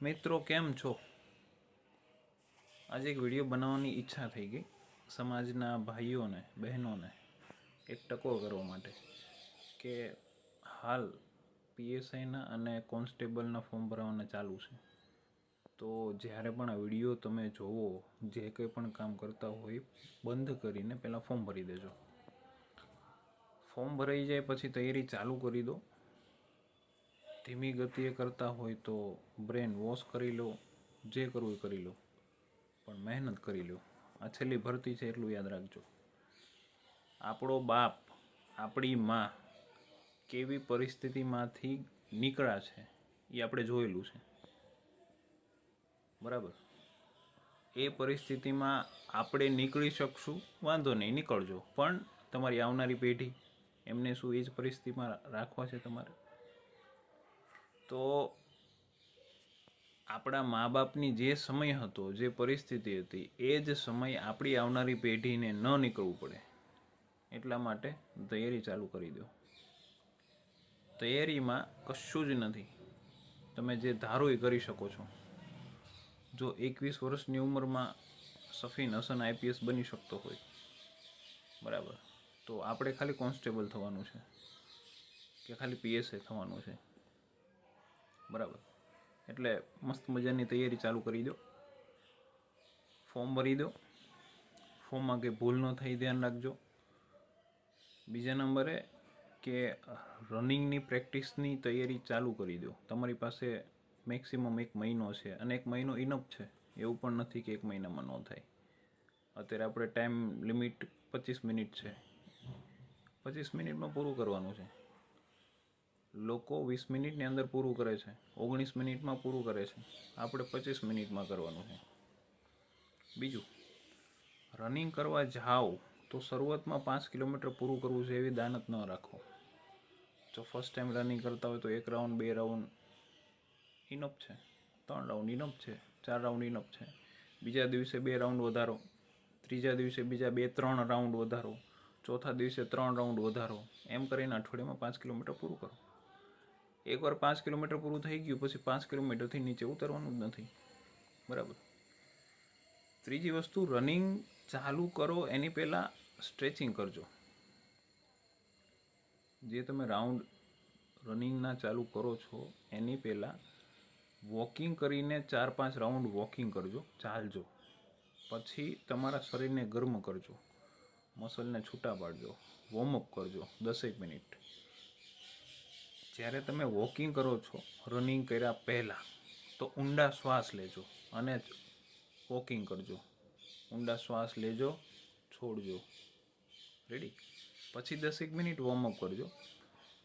મિત્રો કેમ છો? આજે એક વિડીયો બનાવવાની ઈચ્છા થઈ ગઈ સમાજના ભાઈઓને બહેનોને એક ટકોર કરવા માટે કે હાલ પીએસઆઈના અને કોન્સ્ટેબલના ફોર્મ ભરવાના ચાલુ છે. તો જ્યારે પણ આ વિડીયો તમે જોવો, જે કંઈ પણ કામ કરતા હોય બંધ કરીને પહેલાં ફોર્મ ભરી દેજો. ફોર્મ ભરાઈ જાય પછી તૈયારી ચાલુ કરી દો. ધીમી ગતિએ કરતા હોય તો બ્રેન વોશ કરી લો, જે કરવું એ કરી લો, પણ મહેનત કરી લો. આ છેલ્લી ભરતી છે એટલું યાદ રાખજો. આપણો બાપ, આપણી માં કેવી પરિસ્થિતિમાંથી નીકળ્યા છે એ આપણે જોયેલું છે, બરાબર. એ પરિસ્થિતિમાં આપણે નીકળી શકશું, વાંધો નહીં, નીકળજો, પણ તમારી આવનારી પેઢી એમને શું એ જ પરિસ્થિતિમાં રાખવા છે તમારે? તો આપણા મા બાપની જે સમય હતો, જે પરિસ્થિતિ હતી, એ જ સમય આપણી આવનારી પેઢીને ન નીકળવું પડે એટલા માટે તૈયારી ચાલુ કરી દો. તૈયારીમાં કશું જ નથી, તમે જે ધારો એ કરી શકો છો. જો 21 વર્ષની ઉંમરમાં સફીન હસન આઈપીએસ બની શકતો હોય, બરાબર, તો આપણે ખાલી કોન્સ્ટેબલ થવાનું છે કે ખાલી પીએસઆઈ થવાનું છે, બરાબર. એટલે મસ્ત મજાની તૈયારી ચાલુ કરી દો. ફોર્મ ભરી દો. ફોર્મમાં કંઈ ભૂલ ન થાય ધ્યાન રાખજો. બીજા નંબરે કે રનિંગની પ્રેક્ટિસની તૈયારી ચાલુ કરી દો. તમારી પાસે મેક્સિમમ 1 મહિનો છે, અને 1 મહિનો ઇનફ છે. એવું પણ નથી કે 1 મહિનામાં ન થાય. અત્યારે આપણે ટાઈમ લિમિટ 25 મિનિટ છે. 25 મિનિટમાં પૂરું કરવાનું છે. લોકો 20 મિનિટની અંદર પૂરું કરે છે, 19 મિનિટમાં પૂરું કરે છે. આપણે 25 મિનિટમાં કરવાનું છે. બીજું, રનિંગ કરવા જાઓ તો શરૂઆતમાં 5 કિલોમીટર પૂરું કરવું છે એવી દાનત ન રાખો. જો ફર્સ્ટ ટાઈમ રનિંગ કરતા હોય તો 1 રાઉન્ડ 2 રાઉન્ડ ઇનફ છે, 3 રાઉન્ડ ઇનફ છે, 4 રાઉન્ડ ઇનફ છે. બીજા દિવસે 2 રાઉન્ડ વધારો, ત્રીજા દિવસે બીજા 2-3 રાઉન્ડ વધારો, ચોથા દિવસે 3 રાઉન્ડ વધારો. એમ કરીને અઠવાડિયામાં 5 કિલોમીટર પૂરું કરો. એકવાર 5 કિલોમીટર પૂરું થઈ ગયું પછી 5 કિલોમીટરથી નીચે ઉતરવાનું જ નથી, બરાબર. ત્રીજી વસ્તુ, રનિંગ ચાલુ કરો એની પહેલાં સ્ટ્રેચિંગ કરજો. જે તમે રાઉન્ડ રનિંગના ચાલુ કરો છો એની પહેલાં વોકિંગ કરીને 4-5 રાઉન્ડ વોકિંગ કરજો, ચાલજો. પછી તમારા શરીરને ગરમ કરજો, મસલને છૂટા પાડજો, વોર્મઅપ કરજો 10 મિનિટ. જ્યારે તમે વોકિંગ કરો છો રનિંગ કર્યા પહેલાં, તો ઊંડા શ્વાસ લેજો અને વોકિંગ કરજો. ઊંડા શ્વાસ લેજો, છોડજો, રેડી. પછી 10 મિનિટ વોર્મઅપ કરજો,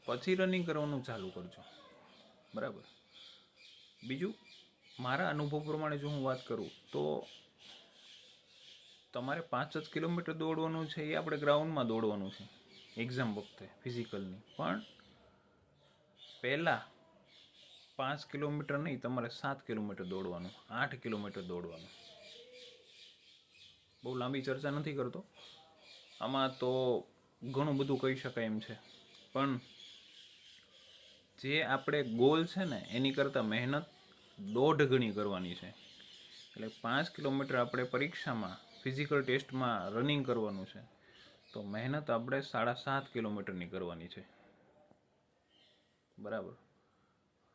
પછી રનિંગ કરવાનું ચાલુ કરજો, બરાબર. બીજું, મારા અનુભવ પ્રમાણે જો હું વાત કરું તો તમારે 5 જ કિલોમીટર દોડવાનું છે એ આપણે ગ્રાઉન્ડમાં દોડવાનું છે એક્ઝામ વખતે ફિઝિકલની. પણ પહેલાં 5 કિલોમીટર નહીં, તમારે 7 કિલોમીટર દોડવાનું, 8 કિલોમીટર દોડવાનું. બહુ લાંબી ચર્ચા નથી કરતો આમાં, તો ઘણું બધું કહી શકાય એમ છે. પણ જે આપણે ગોલ છે ને એની કરતાં મહેનત 1.5 ગણી કરવાની છે. એટલે 5 કિલોમીટર આપણે પરીક્ષામાં ફિઝિકલ ટેસ્ટમાં રનિંગ કરવાનું છે, તો મહેનત આપણે 7.5 કિલોમીટરની કરવાની છે, બરાબર.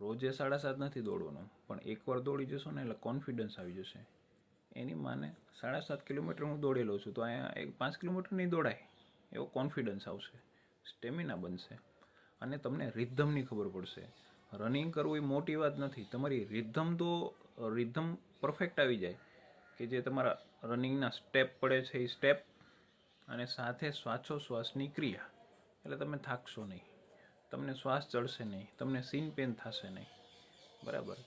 રોજે 7.5 નથી દોડવાનું, પણ એકવાર દોડી જશો ને એટલે કોન્ફિડન્સ આવી જશે. એની માને 7.5 કિલોમીટર હું દોડેલો છું, તો અહીંયા 5 કિલોમીટર નહીં દોડાય એવો કોન્ફિડન્સ આવશે, સ્ટેમિના બનશે, અને તમને રિધમની ખબર પડશે. રનિંગ કરવું એ મોટી વાત નથી. તમારી રિધમ પરફેક્ટ આવી જાય કે જે તમારા રનિંગના સ્ટેપ પડે છે એ સ્ટેપ, અને સાથે શ્વાસોશ્વાસની ક્રિયા. એટલે તમે થાકશો નહીં, તમને શ્વાસ ચડશે નહીં, તમને સીન પેન થશે નહીં, બરાબર.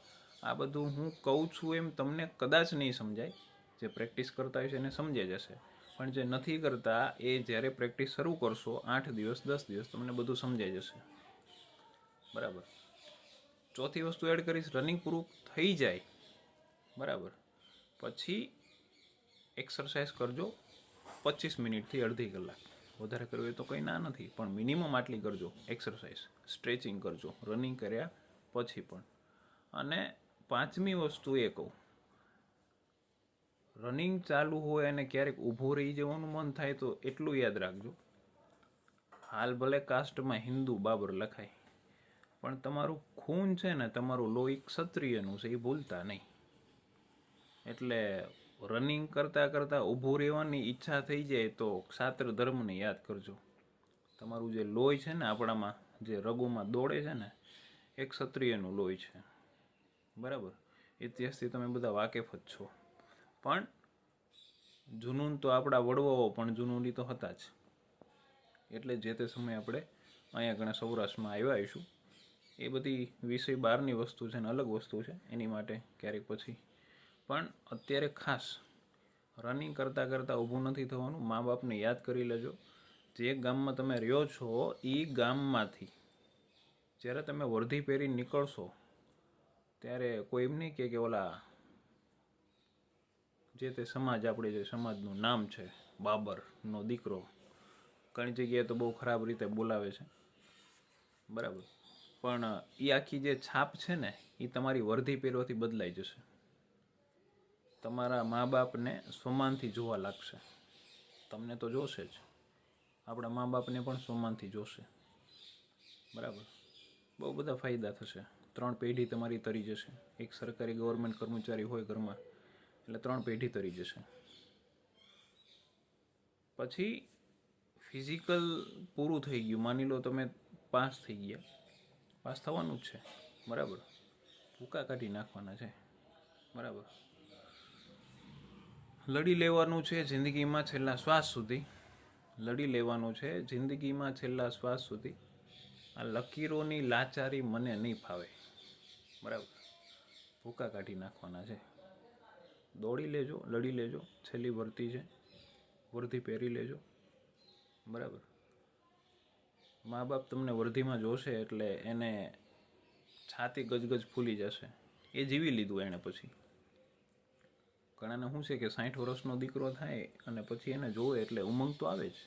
આ બધું હું કહું છું એમ તમને કદાચ નહીં સમજાય. જે પ્રેક્ટિસ કરતા હોય છે એને સમજાઈ જશે, પણ જે નથી કરતા એ જ્યારે પ્રેક્ટિસ શરૂ કરશો 8 દિવસ 10 દિવસ તમને બધું સમજાઈ જશે, બરાબર. ચોથી વસ્તુ એડ કરીશ, રનિંગ પૂરું થઈ જાય, બરાબર, પછી એક્સરસાઇઝ કરજો 25 મિનિટથી અડધી કલાક. વધારે કરવું એ તો કંઈ ના નથી, પણ મિનિમમ આટલી કરજો એક્સરસાઇઝ. સ્ટ્રેચિંગ કરજો રનિંગ કર્યા પછી પણ. અને પાંચમી વસ્તુ એ કહું, રનિંગ ચાલુ હોય અને ક્યારેક ઊભું રહી જવાનું મન થાય તો એટલું યાદ રાખજો, હાલ ભલે કાસ્ટમાં હિન્દુ બાબર લખાય, પણ તમારું ખૂન છે ને, તમારું લોહી ક્ષત્રિયનું છે, એ ભૂલતા નહીં. એટલે રનિંગ કરતાં કરતાં ઊભું રહેવાની ઈચ્છા થઈ જાય તો ક્ષાત્ર ધર્મને યાદ કરજો. તમારું જે લોહી છે ને, આપણામાં જે રગોમાં દોડે છે ને, એ ક્ષત્રિયનું લોહી છે. બરાબર, ઇતિહાસથી તમે બધા વાકેફ જ છો. પણ જુનૂન તો આપણા વડવાઓ પણ જુનૂની તો હતા જ. એટલે જે તે સમયે આપણે અહીંયા ઘણા સૌરાષ્ટ્રમાં આવ્યા આવીશું. એ બધી વિષય બહારની વસ્તુ છે ને, અલગ વસ્તુ છે, એની માટે ક્યારેક પછી. પણ અત્યારે ખાસ રનિંગ કરતાં કરતાં ઊભું નથી થવાનું. મા બાપને યાદ કરી લેજો. જે ગામમાં તમે રહ્યો છો એ ગામમાંથી જ્યારે તમે વર્ધી પહેરી નીકળશો ત્યારે કોઈ એમ નહીં કે ઓલા જે તે સમાજ, આપણે જે સમાજનું નામ છે બાબરનો દીકરો, ઘણી જગ્યાએ તો બહુ ખરાબ રીતે બોલાવે છે, બરાબર, પણ એ આખી જે છાપ છે ને, એ તમારી વર્ધી પહેરવાથી બદલાઈ જશે. તમારા મા બાપને સ્વમાનથી જોવા લાગશે. તમને તો જોશે જ, આપણા મા બાપને પણ સ્વમાનથી જોશે. બરાબર, બહુ બધા ફાયદા થશે. 3 પેઢી તમારી તરી જશે. એક સરકારી ગવર્મેન્ટ કર્મચારી હોય ઘરમાં એટલે 3 પેઢી તરી જશે. પછી ફિઝિકલ પૂરું થઈ ગયું, માની લો તમે પાસ થઈ ગયા, પાસ થવાનું જ છે, બરાબર, ભૂકા કાઢી નાખવાના છે, બરાબર, લડી લેવાનું છે જિંદગીમાં છેલ્લા શ્વાસ સુધી, લડી લેવાનું છે જિંદગીમાં છેલ્લા શ્વાસ સુધી. આ લકીરોની લાચારી મને નહીં ફાવે, બરાબર, ભૂકા કાઢી નાખવાના છે. દોડી લેજો, લડી લેજો, છેલ્લી ભરતી છે, વર્ધી પહેરી લેજો, બરાબર. મા બાપ તમને વર્ધીમાં જોશે એટલે એને છાતી ગજગજ ફૂલી જશે. એ જીવી લીધું એણે. પછી ઘણાને શું છે કે 60 વર્ષનો દીકરો થાય અને પછી એને જોવે એટલે ઉમંગ તો આવે જ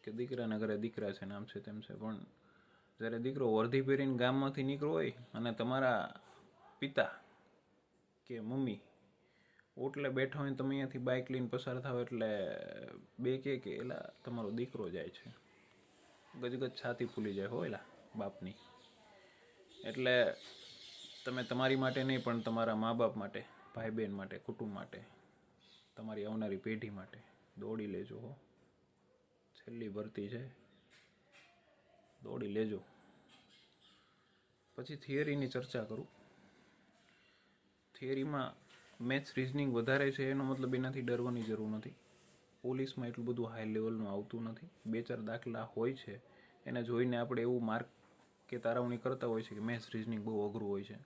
કે દીકરાના ઘરે દીકરા છે, નામ છે, તેમ છે. પણ જ્યારે દીકરો વર્ધી પહેરીને ગામમાંથી નીકળ્યો હોય અને તમારા પિતા કે મમ્મી ઓટલે બેઠા હોય, તમે અહીંયાથી બાઇક લઈને પસાર થાવ એટલે બે કે એલા તમારો દીકરો જાય છે, ગજગજ છાતી ફૂલી જાય હોય એલા બાપની. એટલે તમે તમારી માટે નહીં પણ તમારા મા બાપ માટે, ભાઈ બહેન માટે, કુટુંબ માટે, તમારી આવનારી પેઢી માટે દોડી લેજો હો. છેલ્લી ભરતી છે, દોડી લેજો. પછી થિયરીની ચર્ચા કરું. થિયરીમાં મેથ્સ રિઝનિંગ વધારે છે એનો મતલબ એનાથી ડરવાની જરૂર નથી. પોલીસમાં એટલું બધું હાઈ લેવલનું આવતું નથી. 2-4 દાખલા હોય છે, એને જોઈને આપણે એવું માર્ક કે તારવણી કરતા હોય છે કે મેથ્સ રિઝનિંગ બહુ અઘરું હોય છે.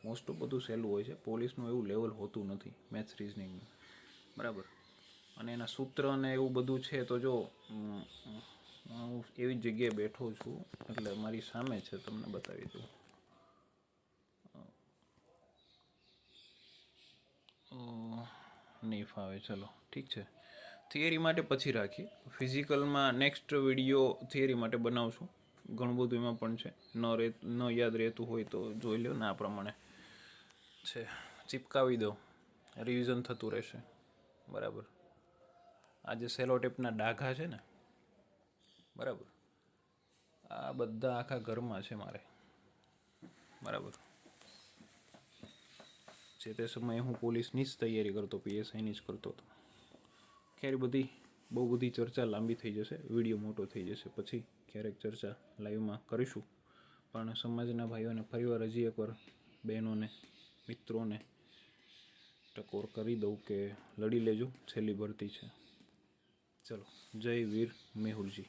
મોસ્ટ ઓફ બધું સહેલું હોય છે. પોલીસનું એવું લેવલ હોતું નથી મેથ્સ રિઝનિંગનું, બરાબર. અને એના સૂત્ર અને એવું બધું છે. તો જો હું એવી જગ્યાએ બેઠો છું એટલે મારી સામે છે, તમને બતાવી દઉં. નહીં ફાવે, ચલો ઠીક છે. થિયરી માટે પછી રાખીએ. ફિઝિકલમાં નેક્સ્ટ વિડીયો થિયરી માટે બનાવશું. ઘણું બધું એમાં પણ છે. ન યાદ રહેતું હોય તો જોઈ લો ને, આ પ્રમાણે છે, ચિપકાવી દો, રિવિઝન થતું રહેશે, બરાબર. આ જે સેલોટેપના ડાઘા છે ને, બરાબર, આ બધા આખા ઘરમાં છે મારે, બરાબર. જે તે સમયે હું પોલીસની જ તૈયારી કરતો, PSIની જ કરતો હતો. ખેર બહુ બધી ચર્ચા લાંબી થઈ જશે, વિડીયો મોટો થઈ જશે. પછી ક્યારેક ચર્ચા લાઈવમાં કરીશું. પણ સમાજના ભાઈઓને ફરીવાર હજી એકવાર, બહેનોને, મિત્રોને ટકોર કરી દઉં કે લડી લેજો, છેલ્લી ભરતી છે. ચલો, જય વીર મેહુલજી.